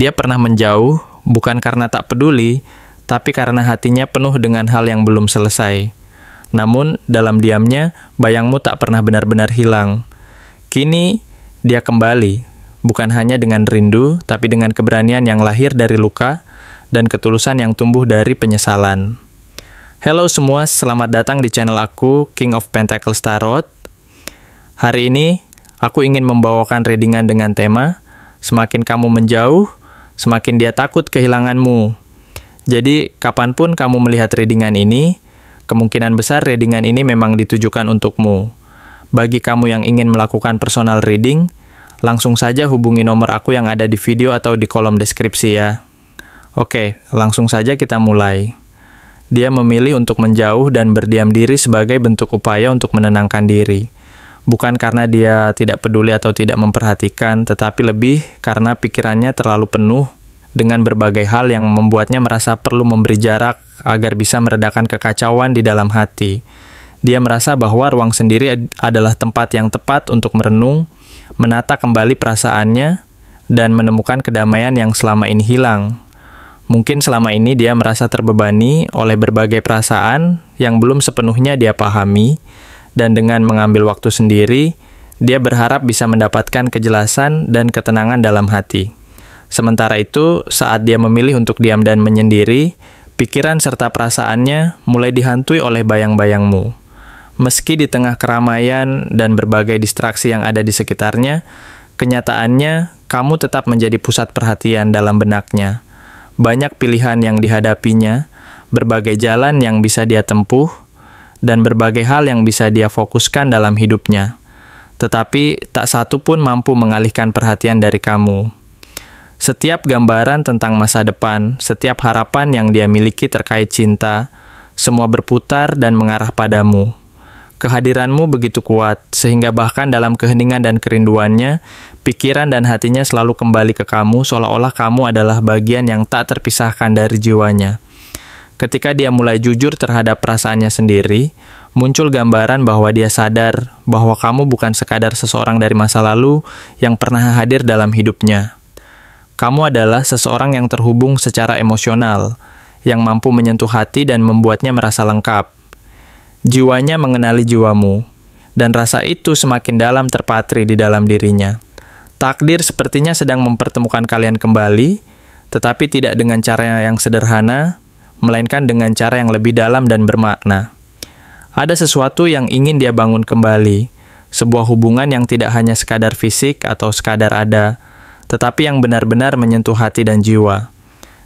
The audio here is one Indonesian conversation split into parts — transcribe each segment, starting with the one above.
Dia pernah menjauh, bukan karena tak peduli, tapi karena hatinya penuh dengan hal yang belum selesai. Namun, dalam diamnya, bayangmu tak pernah benar-benar hilang. Kini, dia kembali, bukan hanya dengan rindu, tapi dengan keberanian yang lahir dari luka, dan ketulusan yang tumbuh dari penyesalan. Halo semua, selamat datang di channel aku, King of Pentacles Tarot. Hari ini, aku ingin membawakan readingan dengan tema, semakin kamu menjauh, semakin dia takut kehilanganmu. Jadi, kapanpun kamu melihat readingan ini, kemungkinan besar readingan ini memang ditujukan untukmu. Bagi kamu yang ingin melakukan personal reading, langsung saja hubungi nomor aku yang ada di video atau di kolom deskripsi ya. Oke, langsung saja kita mulai. Dia memilih untuk menjauh dan berdiam diri sebagai bentuk upaya untuk menenangkan diri. Bukan karena dia tidak peduli atau tidak memperhatikan, tetapi lebih karena pikirannya terlalu penuh dengan berbagai hal yang membuatnya merasa perlu memberi jarak agar bisa meredakan kekacauan di dalam hati. Dia merasa bahwa ruang sendiri adalah tempat yang tepat untuk merenung, menata kembali perasaannya, dan menemukan kedamaian yang selama ini hilang. Mungkin selama ini dia merasa terbebani oleh berbagai perasaan yang belum sepenuhnya dia pahami, dan dengan mengambil waktu sendiri, dia berharap bisa mendapatkan kejelasan dan ketenangan dalam hati. Sementara itu, saat dia memilih untuk diam dan menyendiri, pikiran serta perasaannya mulai dihantui oleh bayang-bayangmu. Meski di tengah keramaian dan berbagai distraksi yang ada di sekitarnya, kenyataannya kamu tetap menjadi pusat perhatian dalam benaknya. Banyak pilihan yang dihadapinya, berbagai jalan yang bisa dia tempuh, dan berbagai hal yang bisa dia fokuskan dalam hidupnya. Tetapi tak satu pun mampu mengalihkan perhatian dari kamu. Setiap gambaran tentang masa depan, setiap harapan yang dia miliki terkait cinta, semua berputar dan mengarah padamu. Kehadiranmu begitu kuat, sehingga bahkan dalam keheningan dan kerinduannya, pikiran dan hatinya selalu kembali ke kamu, seolah-olah kamu adalah bagian yang tak terpisahkan dari jiwanya. Ketika dia mulai jujur terhadap perasaannya sendiri, muncul gambaran bahwa dia sadar bahwa kamu bukan sekadar seseorang dari masa lalu yang pernah hadir dalam hidupnya. Kamu adalah seseorang yang terhubung secara emosional, yang mampu menyentuh hati dan membuatnya merasa lengkap. Jiwanya mengenali jiwamu, dan rasa itu semakin dalam terpatri di dalam dirinya. Takdir sepertinya sedang mempertemukan kalian kembali, tetapi tidak dengan cara yang sederhana, melainkan dengan cara yang lebih dalam dan bermakna. Ada sesuatu yang ingin dia bangun kembali, sebuah hubungan yang tidak hanya sekadar fisik atau sekadar ada, tetapi yang benar-benar menyentuh hati dan jiwa.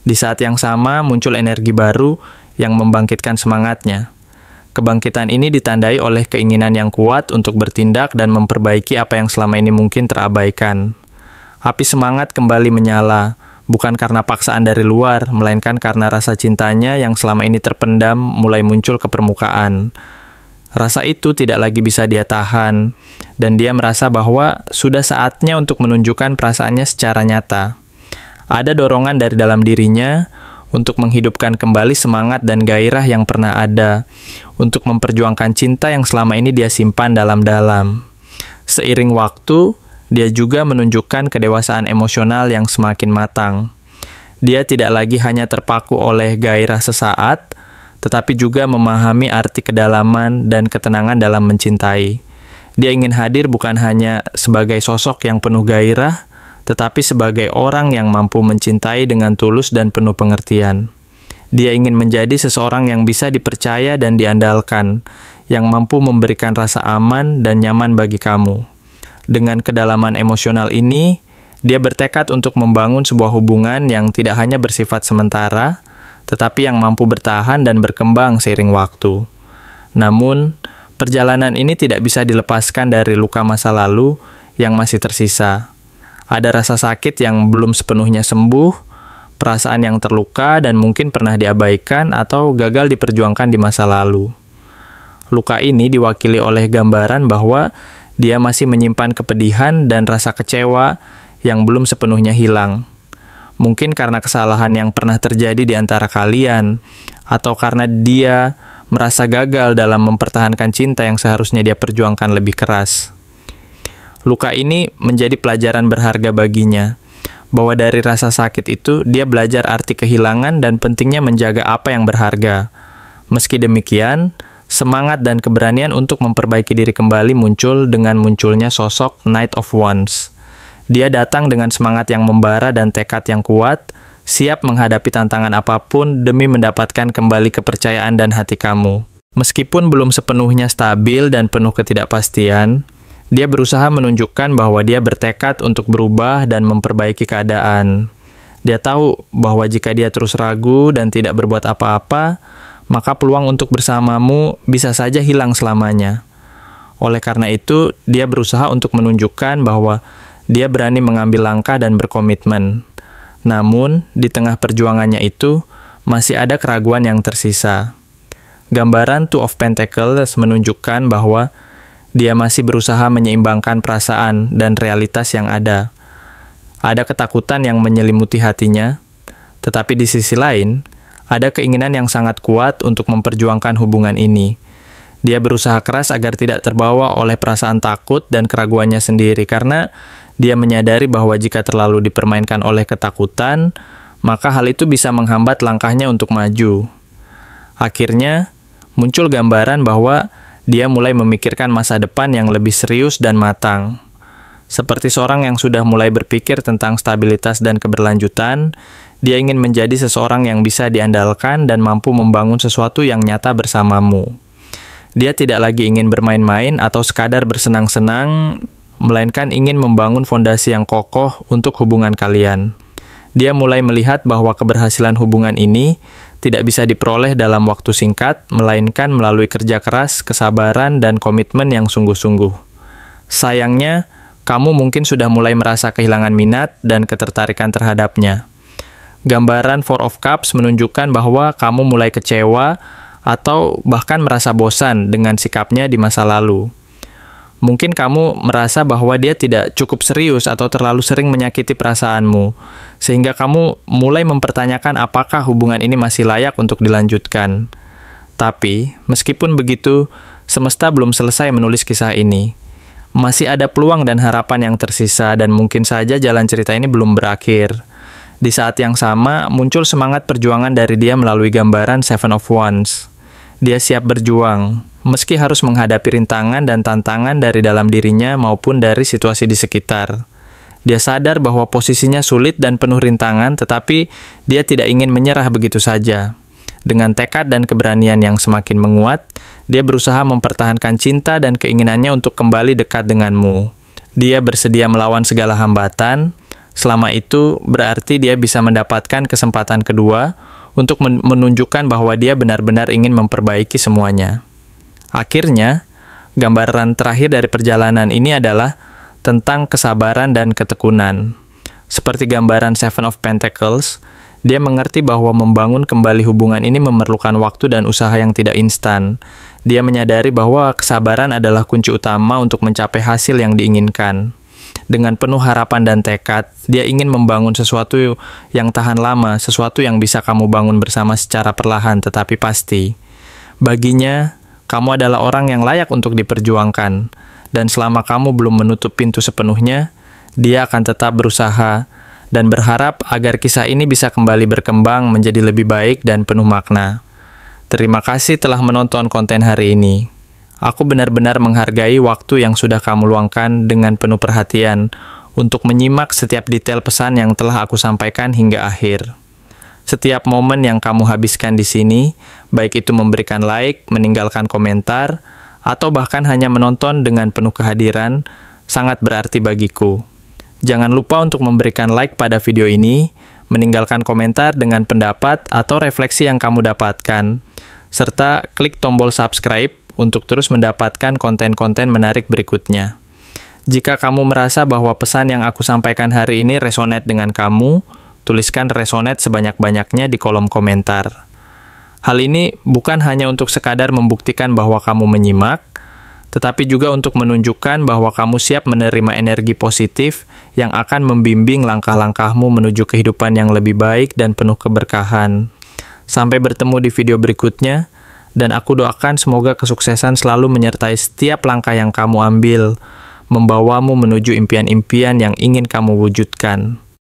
Di saat yang sama muncul energi baru yang membangkitkan semangatnya. Kebangkitan ini ditandai oleh keinginan yang kuat untuk bertindak dan memperbaiki apa yang selama ini mungkin terabaikan. Api semangat kembali menyala, bukan karena paksaan dari luar, melainkan karena rasa cintanya yang selama ini terpendam mulai muncul ke permukaan. Rasa itu tidak lagi bisa dia tahan, dan dia merasa bahwa sudah saatnya untuk menunjukkan perasaannya secara nyata. Ada dorongan dari dalam dirinya untuk menghidupkan kembali semangat dan gairah yang pernah ada, untuk memperjuangkan cinta yang selama ini dia simpan dalam-dalam. Seiring waktu, dia juga menunjukkan kedewasaan emosional yang semakin matang. Dia tidak lagi hanya terpaku oleh gairah sesaat, tetapi juga memahami arti kedalaman dan ketenangan dalam mencintai. Dia ingin hadir bukan hanya sebagai sosok yang penuh gairah, tetapi sebagai orang yang mampu mencintai dengan tulus dan penuh pengertian. Dia ingin menjadi seseorang yang bisa dipercaya dan diandalkan, yang mampu memberikan rasa aman dan nyaman bagi kamu. Dengan kedalaman emosional ini, dia bertekad untuk membangun sebuah hubungan yang tidak hanya bersifat sementara, tetapi yang mampu bertahan dan berkembang seiring waktu. Namun, perjalanan ini tidak bisa dilepaskan dari luka masa lalu yang masih tersisa. Ada rasa sakit yang belum sepenuhnya sembuh, perasaan yang terluka dan mungkin pernah diabaikan atau gagal diperjuangkan di masa lalu. Luka ini diwakili oleh gambaran bahwa dia masih menyimpan kepedihan dan rasa kecewa yang belum sepenuhnya hilang. Mungkin karena kesalahan yang pernah terjadi di antara kalian, atau karena dia merasa gagal dalam mempertahankan cinta yang seharusnya dia perjuangkan lebih keras. Luka ini menjadi pelajaran berharga baginya, bahwa dari rasa sakit itu dia belajar arti kehilangan dan pentingnya menjaga apa yang berharga. Meski demikian, semangat dan keberanian untuk memperbaiki diri kembali muncul dengan munculnya sosok Knight of Wands. Dia datang dengan semangat yang membara dan tekad yang kuat, siap menghadapi tantangan apapun demi mendapatkan kembali kepercayaan dan hati kamu. Meskipun belum sepenuhnya stabil dan penuh ketidakpastian, dia berusaha menunjukkan bahwa dia bertekad untuk berubah dan memperbaiki keadaan. Dia tahu bahwa jika dia terus ragu dan tidak berbuat apa-apa, maka peluang untuk bersamamu bisa saja hilang selamanya. Oleh karena itu, dia berusaha untuk menunjukkan bahwa dia berani mengambil langkah dan berkomitmen. Namun, di tengah perjuangannya itu, masih ada keraguan yang tersisa. Gambaran Two of Pentacles menunjukkan bahwa dia masih berusaha menyeimbangkan perasaan dan realitas yang ada. Ada ketakutan yang menyelimuti hatinya, tetapi di sisi lain, ada keinginan yang sangat kuat untuk memperjuangkan hubungan ini. Dia berusaha keras agar tidak terbawa oleh perasaan takut dan keraguannya sendiri, karena dia menyadari bahwa jika terlalu dipermainkan oleh ketakutan, maka hal itu bisa menghambat langkahnya untuk maju. Akhirnya, muncul gambaran bahwa dia mulai memikirkan masa depan yang lebih serius dan matang. Seperti seorang yang sudah mulai berpikir tentang stabilitas dan keberlanjutan, dia ingin menjadi seseorang yang bisa diandalkan dan mampu membangun sesuatu yang nyata bersamamu. Dia tidak lagi ingin bermain-main atau sekadar bersenang-senang, melainkan ingin membangun fondasi yang kokoh untuk hubungan kalian. Dia mulai melihat bahwa keberhasilan hubungan ini tidak bisa diperoleh dalam waktu singkat, melainkan melalui kerja keras, kesabaran, dan komitmen yang sungguh-sungguh. Sayangnya, kamu mungkin sudah mulai merasa kehilangan minat dan ketertarikan terhadapnya. Gambaran Four of Cups menunjukkan bahwa kamu mulai kecewa atau bahkan merasa bosan dengan sikapnya di masa lalu. Mungkin kamu merasa bahwa dia tidak cukup serius atau terlalu sering menyakiti perasaanmu, sehingga kamu mulai mempertanyakan apakah hubungan ini masih layak untuk dilanjutkan. Tapi, meskipun begitu, semesta belum selesai menulis kisah ini. Masih ada peluang dan harapan yang tersisa, dan mungkin saja jalan cerita ini belum berakhir. Di saat yang sama, muncul semangat perjuangan dari dia melalui gambaran Seven of Wands. Dia siap berjuang, meski harus menghadapi rintangan dan tantangan dari dalam dirinya maupun dari situasi di sekitar. Dia sadar bahwa posisinya sulit dan penuh rintangan, tetapi dia tidak ingin menyerah begitu saja. Dengan tekad dan keberanian yang semakin menguat, dia berusaha mempertahankan cinta dan keinginannya untuk kembali dekat denganmu. Dia bersedia melawan segala hambatan. Selama itu, berarti dia bisa mendapatkan kesempatan kedua untuk menunjukkan bahwa dia benar-benar ingin memperbaiki semuanya. Akhirnya, gambaran terakhir dari perjalanan ini adalah tentang kesabaran dan ketekunan. Seperti gambaran Seven of Pentacles, dia mengerti bahwa membangun kembali hubungan ini memerlukan waktu dan usaha yang tidak instan. Dia menyadari bahwa kesabaran adalah kunci utama untuk mencapai hasil yang diinginkan. Dengan penuh harapan dan tekad, dia ingin membangun sesuatu yang tahan lama, sesuatu yang bisa kamu bangun bersama secara perlahan tetapi pasti. Baginya, kamu adalah orang yang layak untuk diperjuangkan, dan selama kamu belum menutup pintu sepenuhnya, dia akan tetap berusaha dan berharap agar kisah ini bisa kembali berkembang menjadi lebih baik dan penuh makna. Terima kasih telah menonton konten hari ini. Aku benar-benar menghargai waktu yang sudah kamu luangkan dengan penuh perhatian untuk menyimak setiap detail pesan yang telah aku sampaikan hingga akhir. Setiap momen yang kamu habiskan di sini, baik itu memberikan like, meninggalkan komentar, atau bahkan hanya menonton dengan penuh kehadiran, sangat berarti bagiku. Jangan lupa untuk memberikan like pada video ini, meninggalkan komentar dengan pendapat atau refleksi yang kamu dapatkan, serta klik tombol subscribe untuk terus mendapatkan konten-konten menarik berikutnya. Jika kamu merasa bahwa pesan yang aku sampaikan hari ini resonate dengan kamu, tuliskan resonate sebanyak-banyaknya di kolom komentar. Hal ini bukan hanya untuk sekadar membuktikan bahwa kamu menyimak, tetapi juga untuk menunjukkan bahwa kamu siap menerima energi positif yang akan membimbing langkah-langkahmu menuju kehidupan yang lebih baik dan penuh keberkahan. Sampai bertemu di video berikutnya, dan aku doakan semoga kesuksesan selalu menyertai setiap langkah yang kamu ambil, membawamu menuju impian-impian yang ingin kamu wujudkan.